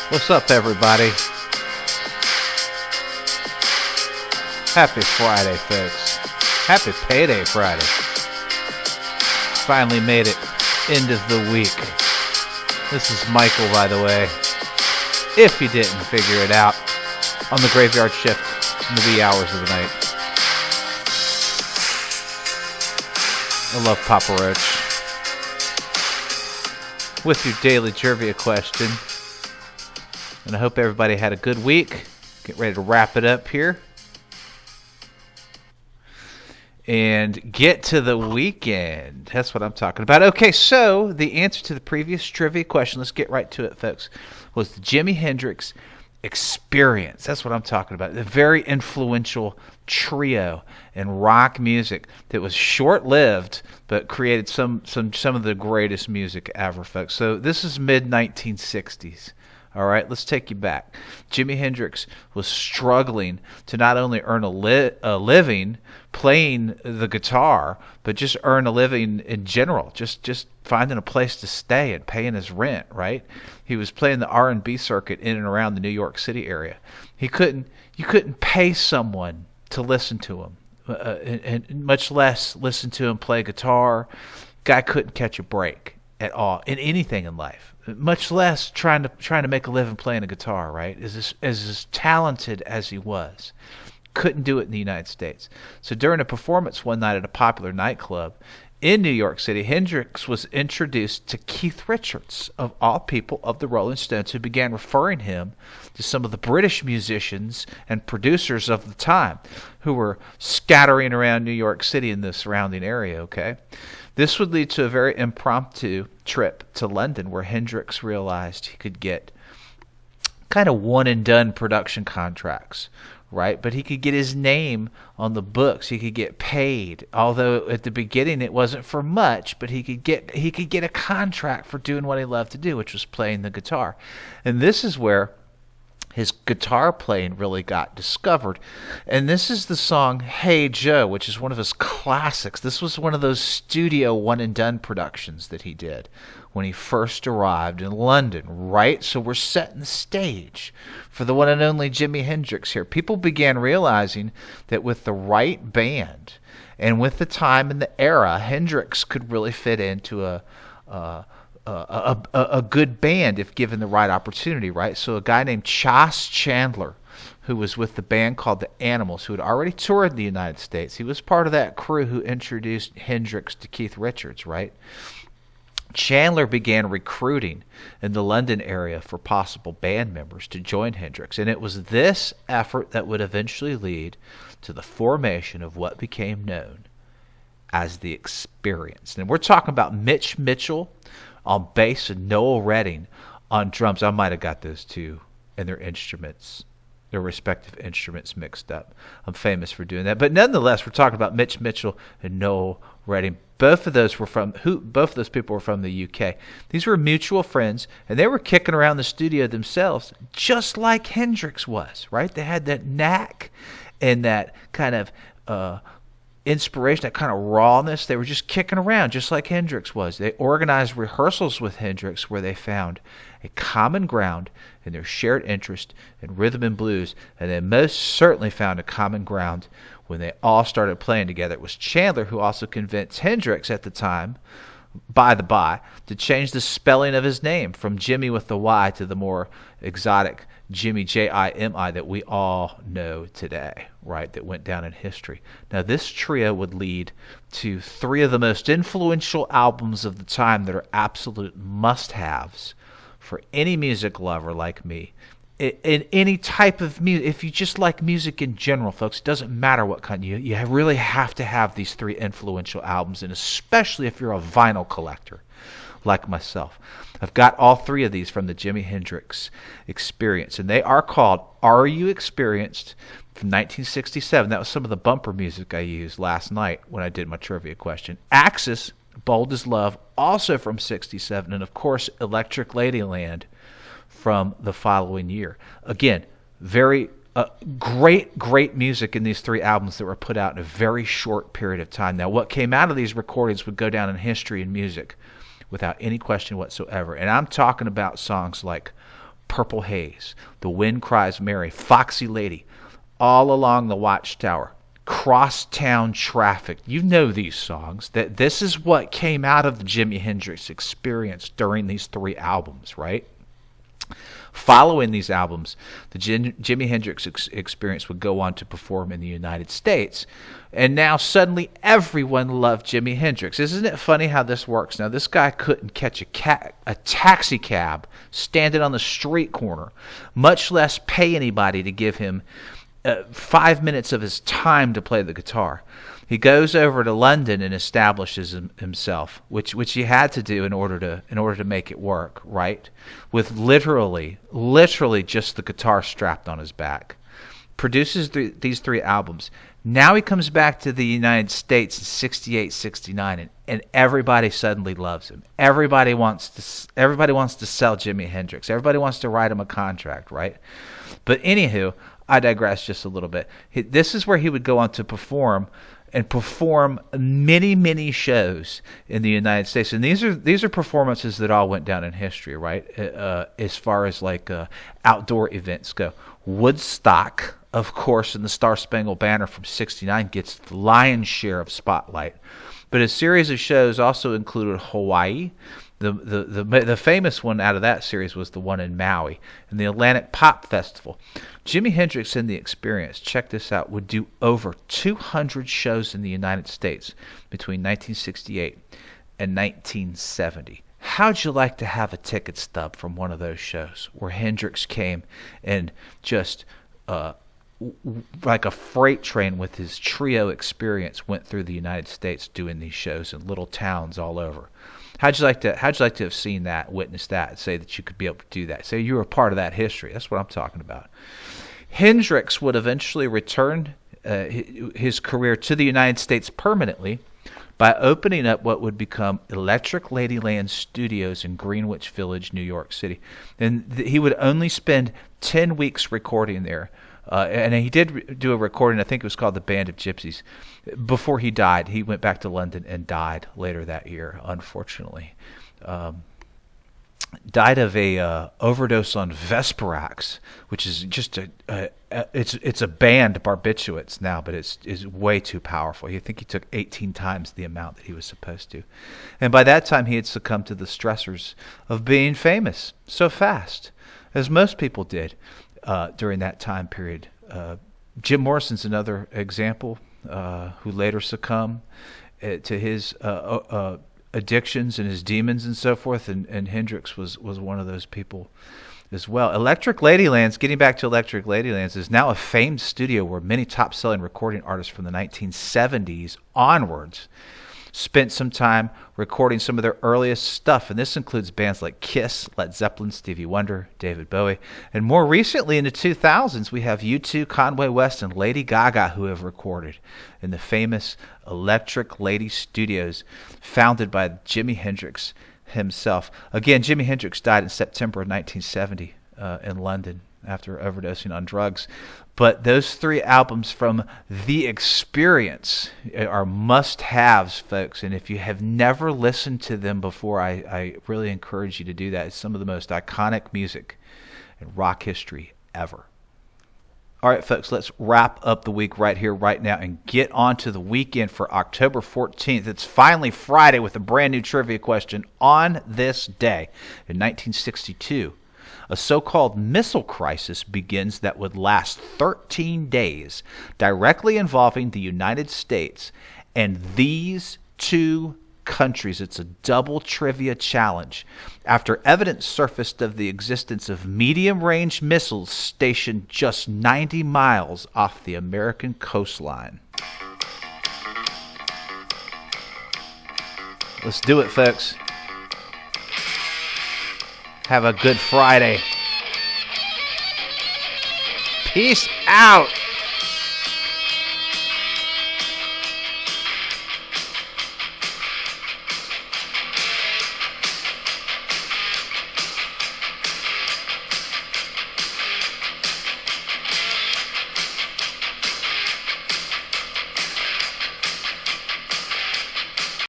What's up, everybody? Happy Friday, folks. Happy Payday Friday. Finally made it end of the week. This is Michael, by the way. If you didn't figure it out, on the graveyard shift in the wee hours of the night. I love Papa Roach. With your daily trivia question. And I hope everybody had a good week. Get ready to wrap it up here. And get to the weekend. That's what I'm talking about. Okay, so the answer to the previous trivia question, let's get right to it, folks, was the Jimi Hendrix Experience. That's what I'm talking about. The very influential trio in rock music that was short-lived, but created some of the greatest music ever, folks. So this is mid-1960s. All right, let's take you back. Jimi Hendrix was struggling to not only earn a living playing the guitar, but just earn a living in general, just finding a place to stay and paying his rent, right? He was playing the R&B circuit in and around the New York City area. You couldn't pay someone to listen to him, and much less listen to him play guitar. Guy couldn't catch a break at all in anything in life, much less trying to make a living playing a guitar, right? As talented as he was, couldn't do it in the United States. So during a performance one night at a popular nightclub in New York City, Hendrix was introduced to Keith Richards, of all people, of the Rolling Stones, who began referring him to some of the British musicians and producers of the time who were scattering around New York City and the surrounding area, okay? This would lead to a very impromptu trip to London, where Hendrix realized he could get kind of one-and-done production contracts, right? But he could get his name on the books. He could get paid, although at the beginning it wasn't for much. But he could get a contract for doing what he loved to do, which was playing the guitar. And this is where his guitar playing really got discovered. And this is the song Hey Joe, which is one of his classics. This was one of those studio one-and-done productions that he did when he first arrived in London, right? So we're setting the stage for the one and only Jimi Hendrix here. People began realizing that with the right band and with the time and the era, Hendrix could really fit into a good band if given the right opportunity, right? So a guy named Chas Chandler, who was with the band called the Animals, who had already toured the United States. He was part of that crew who introduced Hendrix to Keith Richards, right? Chandler began recruiting in the London area for possible band members to join Hendrix, and it was this effort that would eventually lead to the formation of what became known as the Experience. And we're talking about Mitch Mitchell on bass and Noel Redding on drums. I might have got those two and their respective instruments mixed up. I'm famous for doing that. But nonetheless, we're talking about Mitch Mitchell and Noel Redding. Both of those people were from the UK. These were mutual friends, and they were kicking around the studio themselves, just like Hendrix was, right? They had that knack and that kind of inspiration, that kind of rawness. They were just kicking around just like Hendrix was. They organized rehearsals with Hendrix where they found a common ground in their shared interest in rhythm and blues, and they most certainly found a common ground when they all started playing together. It was Chandler who also convinced Hendrix at the time, by the by, to change the spelling of his name from Jimmy with the Y to the more exotic Jimmy, Jimi, that we all know today, right, that went down in history. Now, this trio would lead to three of the most influential albums of the time that are absolute must-haves for any music lover like me. In any type of music, if you just like music in general, folks, it doesn't matter what kind. You really have to have these three influential albums, and especially if you're a vinyl collector like myself. I've got all three of these from the Jimi Hendrix Experience, and they are called Are You Experienced from 1967. That was some of the bumper music I used last night when I did my trivia question. Axis, Bold as Love, also from 67, and of course Electric Ladyland from the following year. Again, very great music in these three albums that were put out in a very short period of time. Now, what came out of these recordings would go down in history and music without any question whatsoever. And I'm talking about songs like Purple Haze, The Wind Cries Mary, Foxy Lady, All Along the Watchtower, Crosstown Traffic. You know these songs. That this is what came out of the Jimi Hendrix Experience during these 3 albums, right? Following these albums, the Jimi Hendrix Experience would go on to perform in the United States. And now suddenly everyone loved Jimi Hendrix. Isn't it funny how this works? Now, this guy couldn't catch a taxi cab standing on the street corner, much less pay anybody to give him 5 minutes of his time to play the guitar. He goes over to London and establishes himself, which he had to do in order to make it work, right? With literally just the guitar strapped on his back. Produces these 3 albums. Now he comes back to the United States in 68, 69, and everybody suddenly loves him. Everybody wants to sell Jimi Hendrix. Everybody wants to write him a contract, right? But anywho, I digress just a little bit. This is where he would go on to perform many shows in the United States, and these are performances that all went down in history, right? As far as like outdoor events go, Woodstock, of course, and the Star Spangled Banner from '69 gets the lion's share of spotlight, but a series of shows also included Hawaii. The famous one out of that series was the one in Maui and the Atlantic Pop Festival. Jimi Hendrix and the Experience, check this out, would do over 200 shows in the United States between 1968 and 1970. How'd you like to have a ticket stub from one of those shows where Hendrix came and just like a freight train with his trio Experience went through the United States doing these shows in little towns all over? How'd you like to have seen that, witnessed that, and say that you could be able to do that? Say you were a part of that history. That's what I'm talking about. Hendrix would eventually return his career to the United States permanently by opening up what would become Electric Ladyland Studios in Greenwich Village, New York City. And he would only spend 10 weeks recording there. And he did do a recording, I think it was called The Band of Gypsies. Before he died, he went back to London and died later that year, unfortunately. Died of a overdose on Vesparax, which is just it's a banned barbiturates now, but it's way too powerful. You think he took 18 times the amount that he was supposed to. And by that time, he had succumbed to the stressors of being famous so fast, as most people did. During that time period. Jim Morrison's another example who later succumbed to his addictions and his demons and so forth, and Hendrix was one of those people as well. Electric Ladylands, getting back to Electric Ladylands, is now a famed studio where many top-selling recording artists from the 1970s onwards spent some time recording some of their earliest stuff, and this includes bands like Kiss, Led Zeppelin, Stevie Wonder, David Bowie, and more recently in the 2000s we have U2, Conway West, and Lady Gaga who have recorded in the famous Electric Lady Studios founded by Jimi Hendrix himself. Again, Jimi Hendrix died in September of 1970 in London after overdosing on drugs. But those 3 albums from The Experience are must-haves, folks. And if you have never listened to them before, I really encourage you to do that. It's some of the most iconic music in rock history ever. All right, folks, let's wrap up the week right here, right now, and get on to the weekend for October 14th. It's finally Friday with a brand new trivia question. On this day in 1962, a so-called missile crisis begins that would last 13 days, directly involving the United States and these 2 countries. It's a double trivia challenge. After evidence surfaced of the existence of medium-range missiles stationed just 90 miles off the American coastline. Let's do it, folks. Have a good Friday. Peace out.